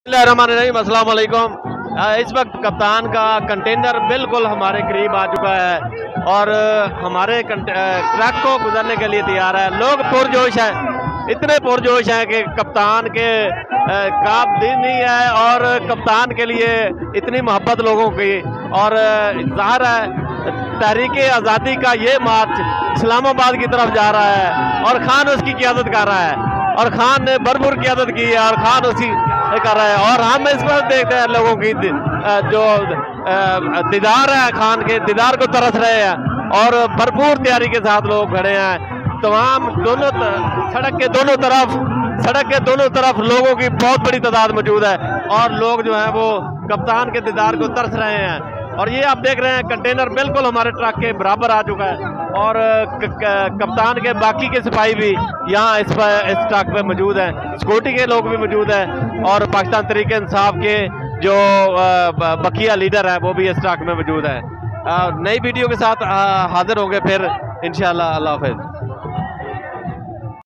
अस्सलाम वालेकुम। इस वक्त कप्तान का कंटेनर बिल्कुल हमारे करीब आ चुका है और हमारे ट्रक को गुजरने के लिए तैयार है। लोग पुरजोश हैं, इतने पुरजोश हैं कि कप्तान के काब दिन नहीं है और कप्तान के लिए इतनी मोहब्बत लोगों की। और ज़ाहिर है तहरीक आज़ादी का ये मार्च इस्लामाबाद की तरफ जा रहा है और खान उसकी क़यादत कर रहा है और खान ने भरपूर क़यादत की है और खान उसकी कर रहा है। और हम इस पर देखते हैं लोगों की जो दीदार है, खान के दीदार को तरस रहे हैं और भरपूर तैयारी के साथ लोग खड़े हैं। तमाम सड़क के दोनों तरफ लोगों की बहुत बड़ी तादाद मौजूद है और लोग जो है वो कप्तान के दीदार को तरस रहे हैं। और ये आप देख रहे हैं कंटेनर बिल्कुल हमारे ट्रक के बराबर आ चुका है और कप्तान के बाकी के सिपाही भी यहाँ इस ट्रक पे मौजूद हैं, सिक्योरिटी के लोग भी मौजूद हैं और पाकिस्तान तहरीक इंसाफ के जो बकिया लीडर हैं वो भी इस ट्रक में मौजूद है। नई वीडियो के साथ हाजिर होंगे फिर इंशाअल्लाह। अल्लाह हाफ़िज़।